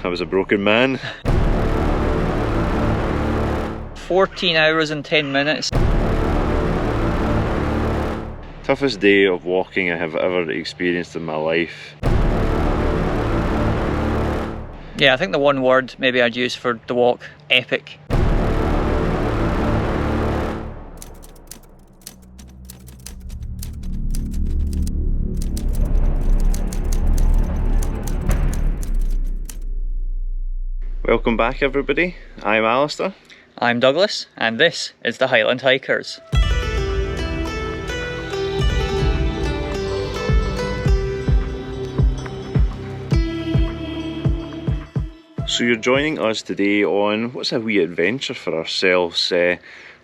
I was a broken man. 14 hours and 10 minutes. Toughest day of walking I have ever experienced in my life. Yeah, I think the one word maybe I'd use for the walk, epic. Welcome back everybody, I'm Alistair. I'm Douglas, and this is the Highland Hikers. So you're joining us today on what's a wee adventure for ourselves.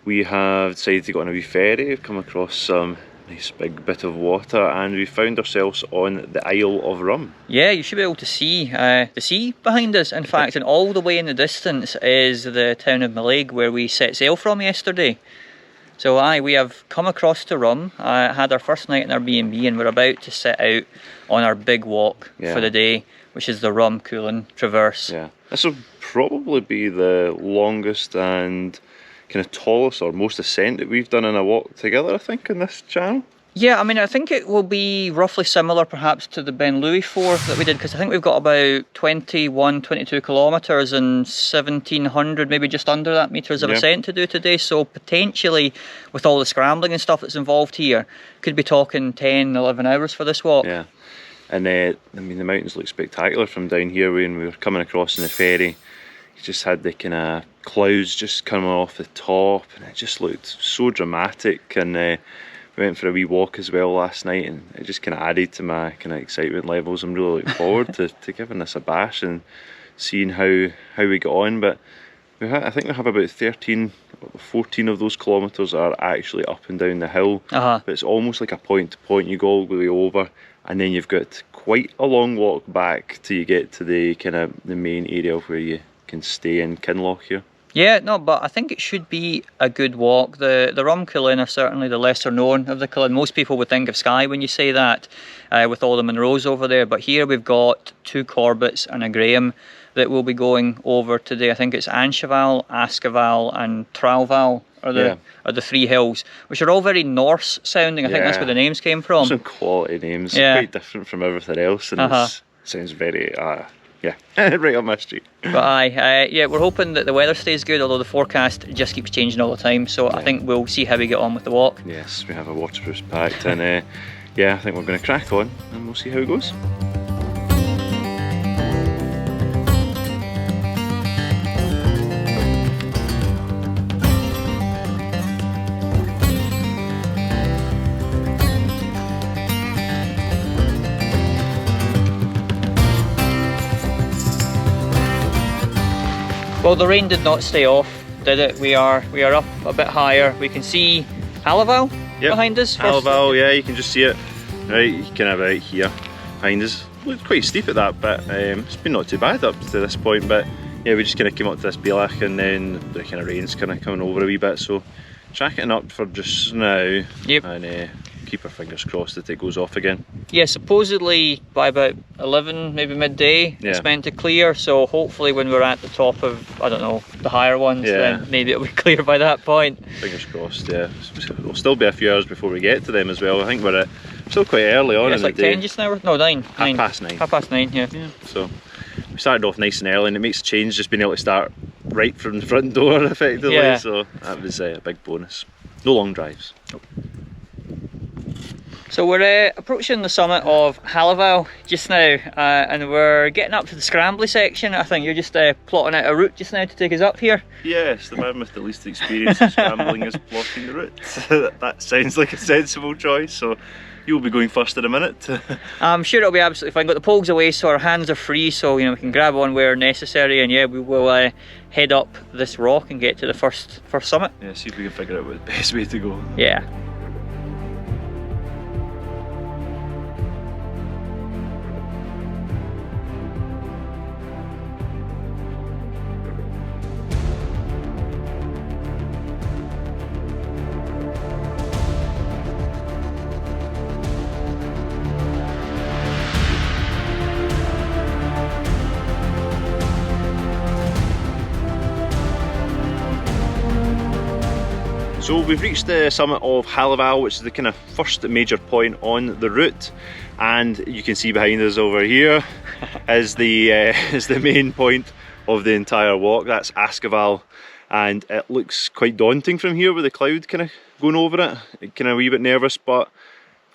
We have decided to go on a wee ferry. We've come across some nice big bit of water and we found ourselves on the Isle of Rum. Yeah, you should be able to see the sea behind us, in fact, and all the way in the distance is the town of Mallaig where we set sail from yesterday. So we have come across to Rum, had our first night in our B&B, and we're about to set out on our big walk for the day, which is the Rum Cuillin Traverse. Yeah, this will probably be the longest and kind of tallest or most ascent that we've done in a walk together, I think, in this channel. Yeah, I mean, I think it will be roughly similar perhaps to the Ben Louis 4 that we did, because I think we've got about 22 kilometres and 1700, maybe just under that, metres of ascent to do today. So potentially, with all the scrambling and stuff that's involved here, could be talking 10, 11 hours for this walk. Yeah, and I mean, the mountains look spectacular from down here. When we were coming across in the ferry, you just had the kind of clouds just coming off the top, and it just looked so dramatic. And we went for a wee walk as well last night, and it just kind of added to my kind of excitement levels. I'm really looking forward to giving this a bash and seeing how we get on. But I think we have about 14 of those kilometres are actually up and down the hill. But it's almost like a point to point. You go all the way over, and then you've got quite a long walk back till you get to the kind of the main area where you can stay in Kinloch here. Yeah, no, but I think it should be a good walk. The Rum Cuillin are certainly the lesser known of the Cuillin. Most people would think of Skye when you say that, with all the Munros over there. But here we've got 2 Corbetts and a Graham that will be going over today. I think it's Ainshval, Askival and Trallval are the 3 hills, which are all very Norse sounding. I think that's where the names came from. Some quality names, quite different from everything else, and it sounds very right up my street. But we're hoping that the weather stays good, although the forecast just keeps changing all the time. So I think we'll see how we get on with the walk. Yes, we have a waterproof packed, and I think we're going to crack on, and we'll see how it goes. Well, the rain did not stay off, did it? We are up a bit higher. We can see Hallival behind us. Hallival, yeah, you can just see it right kind of right here behind us. Looked quite steep at that bit. It's been not too bad up to this point, but yeah, we just kind of came up to this Bealach, and then the kind of rain's kind of coming over a wee bit. So tracking up for just now, and keep our fingers crossed that it goes off again. Yeah, supposedly by about 11, maybe midday, it's meant to clear. So hopefully when we're at the top of, I don't know, the higher ones, then maybe it'll be clear by that point. Fingers crossed, yeah. It'll still be a few hours before we get to them as well. I think we're still quite early on in the day. It's like 10 just now? No, 9. Half past 9. Half past 9, yeah. So we started off nice and early, and it makes a change just being able to start right from the front door effectively. So that was a big bonus. No long drives. Nope. So we're approaching the summit of Hallival just now, and we're getting up to the scrambly section. I think you're just plotting out a route just now to take us up here. Yes, the man with the least experience in scrambling is plotting the route. That sounds like a sensible choice, so you'll be going first in a minute. I'm sure it'll be absolutely fine. Got the poles away, so our hands are free, so we can grab on where necessary, and we will head up this rock and get to the first summit. Yeah, see if we can figure out what the best way to go. Yeah. So we've reached the summit of Hallival, which is the kind of first major point on the route, and you can see behind us over here is the main point of the entire walk. That's Askival, and it looks quite daunting from here with the cloud kind of going over it. Kind of a wee bit nervous, but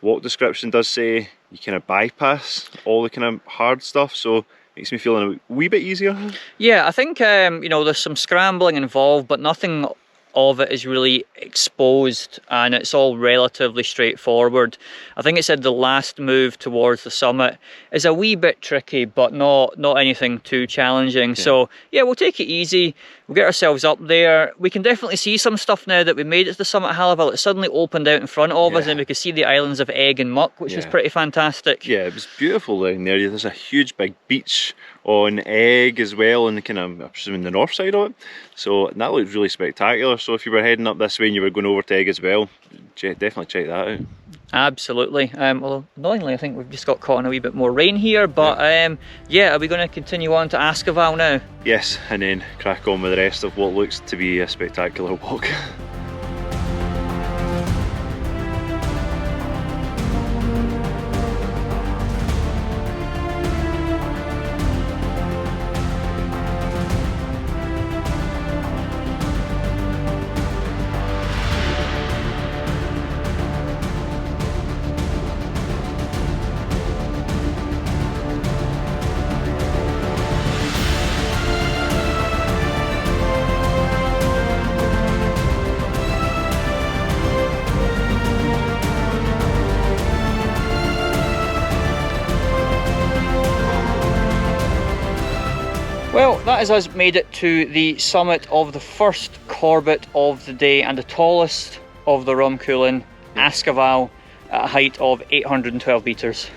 walk description does say you kind of bypass all the kind of hard stuff, so makes me feel a wee bit easier. Yeah, I think you know, there's some scrambling involved, but nothing of it is really exposed, and it's all relatively straightforward. I think it said the last move towards the summit is a wee bit tricky, but not anything too challenging. Yeah. So yeah, we'll take it easy. We'll get ourselves up there. We can definitely see some stuff now that we made it to the summit of Hallival. It suddenly opened out in front of us, and we could see the islands of Egg and Muck, which was pretty fantastic. Yeah, it was beautiful down there. There's a huge big beach on Egg as well, and kind of, I'm presuming, the north side of it. So that looked really spectacular. So if you were heading up this way and you were going over to Egg as well, definitely check that out. Absolutely. Well, annoyingly, I think we've just got caught in a wee bit more rain here, but yeah, are we going to continue on to Askival now? Yes, and then crack on with the rest of what looks to be a spectacular walk. Well, that has us made it to the summit of the first Corbett of the day and the tallest of the Rum Cuillin, Askival, at a height of 812 metres.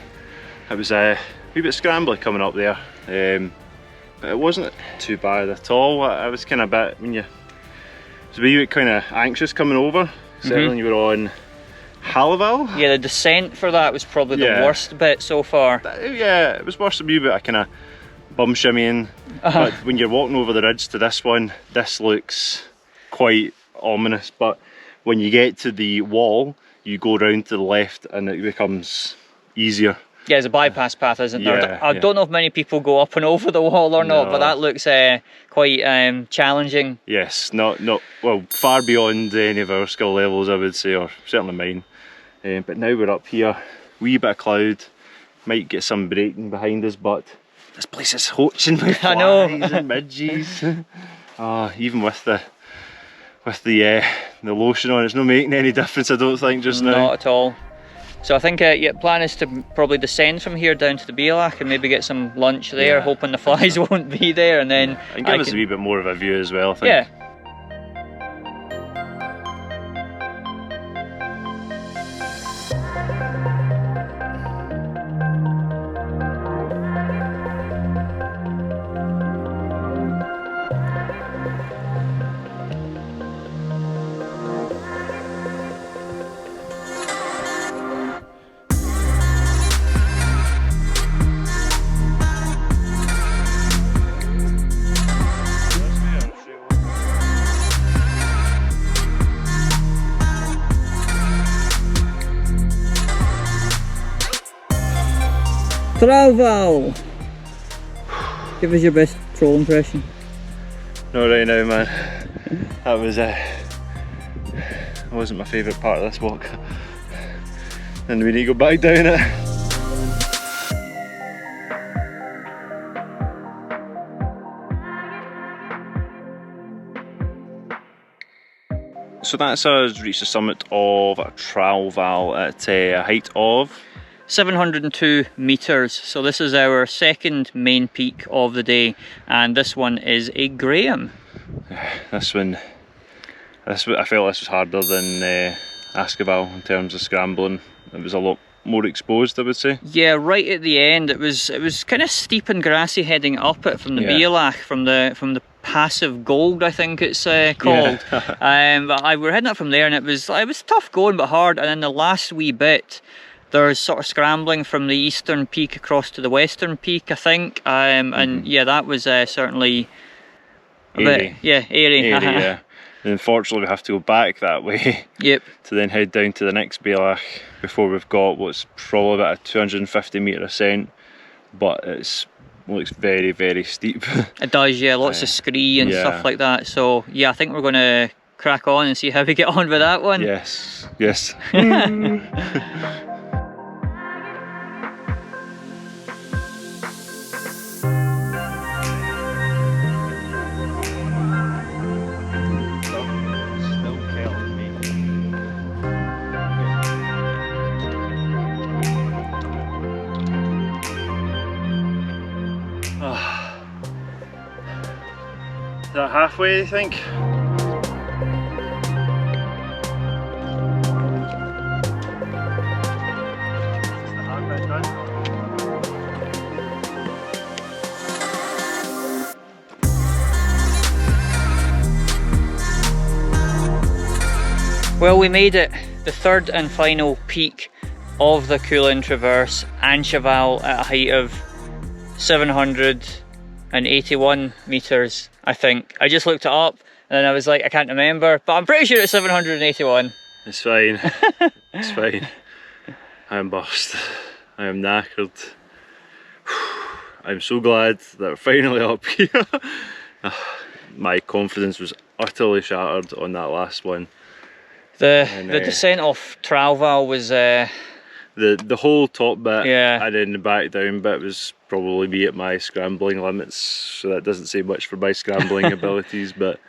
It was a wee bit scrambly coming up there, but it wasn't too bad at all. I was kind of a bit, it was a wee bit kind of anxious coming over, certainly when you were on Hallival. Yeah, the descent for that was probably the worst bit so far. Yeah, it was worse a wee bit, I kind of bum shimmying, but when you're walking over the ridge to this one, this looks quite ominous, but when you get to the wall, you go round to the left and it becomes easier. Yeah, there's a bypass path, isn't there? I don't know if many people go up and over the wall or not, but that looks quite challenging. Yes, not well, far beyond any of our skill levels, I would say, or certainly mine. But now we're up here, wee bit of cloud, might get some braking behind us, but this place is hoaching with flies and midges. Even with the lotion on, it's not making any difference, I don't think, just now. Not at all. So I think plan is to probably descend from here down to the Bealach and maybe get some lunch there, hoping the flies won't be there, and then and give us a wee bit more of a view as well, I think. Yeah. Trallval! Give us your best troll impression. Not right now, man. That was wasn't my favourite part of this walk. And we need to go back down it. So that's us reached the summit of Trallval at a height of 702 metres, so this is our second main peak of the day, and this one is a Graham. I felt this was harder than Askival in terms of scrambling. It was a lot more exposed, I would say. Yeah, right at the end it was kind of steep and grassy heading up it from the Bealach, from the Passive Gold, I think it's called. But we were heading up from there, and it was tough going but hard, and then the last wee bit there's sort of scrambling from the eastern peak across to the western peak, I think, and yeah, that was certainly a bit airy. Yeah. And unfortunately we have to go back that way. Yep. To then head down to the next Bailach before we've got what's probably about a 250 metre ascent, but it looks very, very steep. It does, yeah, lots of scree and stuff like that. So yeah, I think we're going to crack on and see how we get on with that one. Yes, yes. Is that halfway, you think? Well, we made it, the third and final peak of the Cuillin Traverse, Ainshval, at a height of 781 metres, I think. I just looked it up and then I was like, I can't remember, but I'm pretty sure it's 781. It's fine. It's fine. I am burst. I am knackered. I'm so glad that we're finally up here. My confidence was utterly shattered on that last one. The descent off Trallval was the whole top bit, yeah, and then the back down bit was probably me at my scrambling limits, so that doesn't say much for my scrambling abilities, but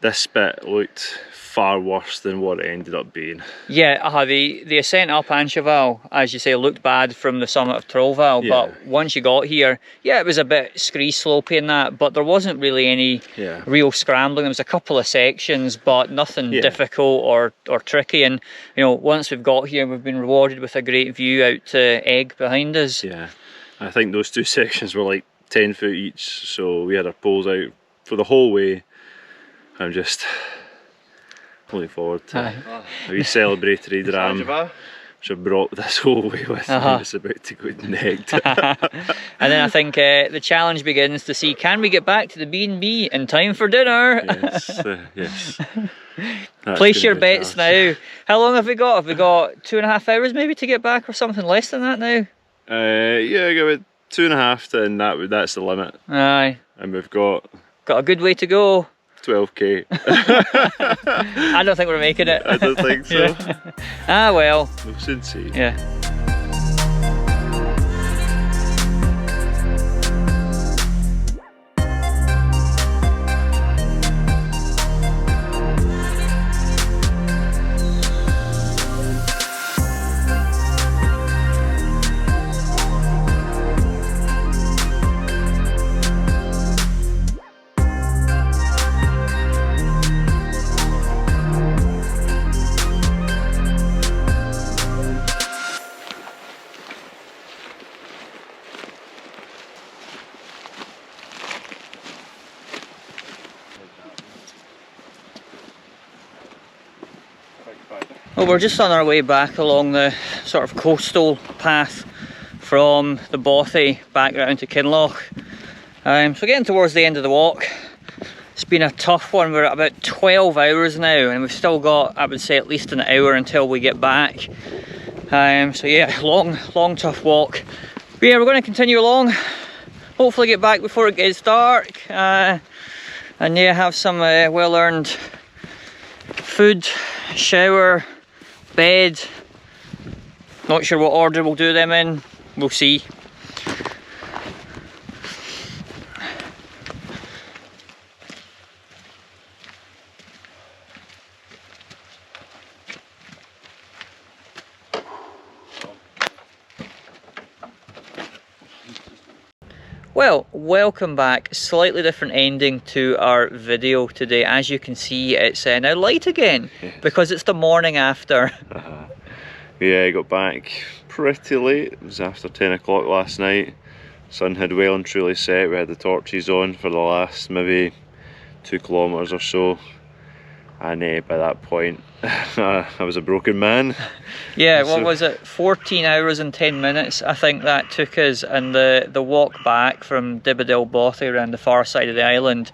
this bit looked far worse than what it ended up being. Yeah, the ascent up Ainshval, as you say, looked bad from the summit of Trollival, but once you got here, yeah, it was a bit scree slopey in that, but there wasn't really any real scrambling. There was a couple of sections, but nothing difficult or tricky. And you know, once we've got here, we've been rewarded with a great view out to Egg behind us. Yeah, I think those two sections were like 10 foot each, so we had our poles out for the whole way. I'm just looking forward to a wee celebratory dram, which I brought this whole way with me. It's about to go negged. And then I think the challenge begins to see, can we get back to the B&B in time for dinner? Yes, yes. Place your bets now. How long have we got? Have we got 2.5 hours maybe to get back, or something less than that now? Yeah, I got about 2.5 and that's the limit. Aye. And we've got a good way to go. 12k. I don't think we're making it. I don't think so. Ah well. We'll soon see. Yeah. Well, we're just on our way back along the sort of coastal path from the Bothy back around to Kinloch. So getting towards the end of the walk. It's been a tough one. We're at about 12 hours now and we've still got, I would say, at least an hour until we get back. So yeah, long tough walk. But yeah, we're going to continue along. Hopefully get back before it gets dark. And yeah, have some well-earned food, shower, bed. Not sure what order we'll do them in, we'll see. Well, welcome back. Slightly different ending to our video today. As you can see, it's now light again because it's the morning after. Yeah, I got back pretty late. It was after 10 o'clock last night. Sun had well and truly set. We had the torches on for the last maybe 2 kilometres or so. And by that point, I was a broken man. Yeah, what was it? 14 hours and 10 minutes, I think that took us. And the walk back from Dibbadil Bothy around the far side of the island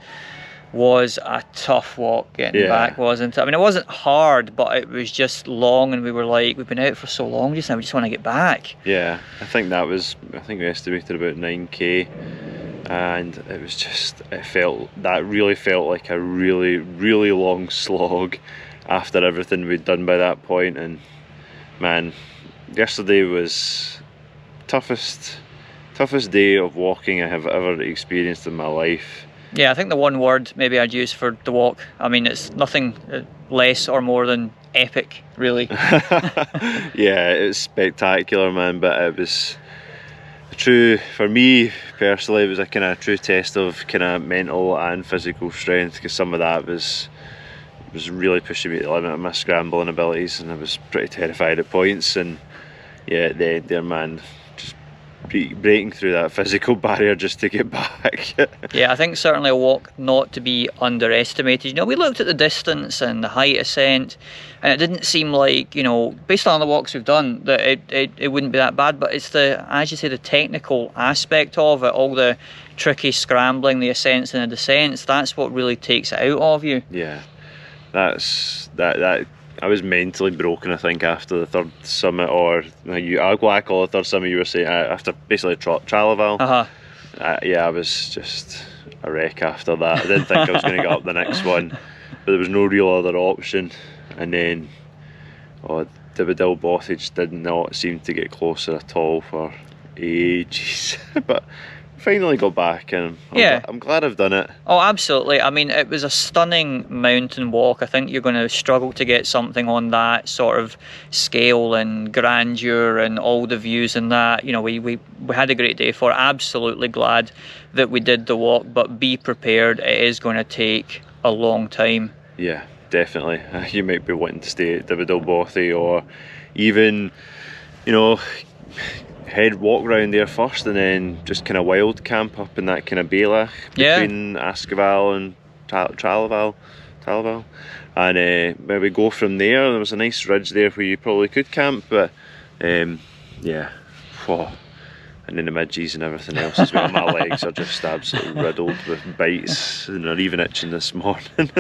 was a tough walk getting back, wasn't it? I mean, it wasn't hard, but it was just long, and we were like, we've been out for so long just now, we just want to get back. Yeah, I think we estimated about 9k, and it was just, that really felt like a really, really long slog after everything we'd done by that point. And man, yesterday was toughest day of walking I have ever experienced in my life. Yeah, I think the one word maybe I'd use for the walk, I mean, it's nothing less or more than epic, really. Yeah, it was spectacular, man, but it was for me personally, it was a kind of true test of kind of mental and physical strength, because some of that was really pushing me to the limit of my scrambling abilities, and I was pretty terrified at points. And yeah, at the end there, man, just breaking through that physical barrier just to get back. Yeah, I think certainly a walk not to be underestimated. You know, we looked at the distance and the height ascent, and it didn't seem like, you know, based on the walks we've done, that it wouldn't be that bad. But it's the, as you say, the technical aspect of it, all the tricky scrambling, the ascents and the descents, that's what really takes it out of you. Yeah, that I was mentally broken, I think, after the third summit, or I call it the third summit, you were saying, after basically Trallval. Yeah, I was just a wreck after that. I didn't think I was going to get up the next one, but there was no real other option. And then, Trallval Bothy just did not seem to get closer at all for ages. But finally got back, and I'm glad I've done it. Oh, absolutely. I mean, it was a stunning mountain walk. I think you're going to struggle to get something on that sort of scale and grandeur and all the views and that. You know, we had a great day for it. Absolutely glad that we did the walk, but be prepared, it is going to take a long time. Yeah, definitely. You might be wanting to stay at Trallval Bothy, or even, you know, walk around there first, and then just kind of wild camp up in that kind of bailach between Askival and Trallval, and maybe go from there. There was a nice ridge there where you probably could camp, but yeah, and then the midges and everything else as well. My legs are just absolutely riddled with bites, and they're even itching this morning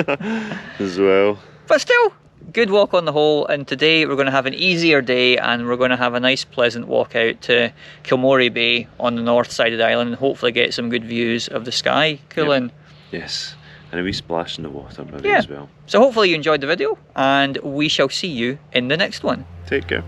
as well. But still, good walk on the whole, and today we're going to have an easier day, and we're going to have a nice pleasant walk out to Kilmorey Bay on the north side of the island, and hopefully get some good views of the sky. Cuillin. Yep. Yes, and a wee splash in the water maybe as well. So hopefully you enjoyed the video, and we shall see you in the next one. Take care.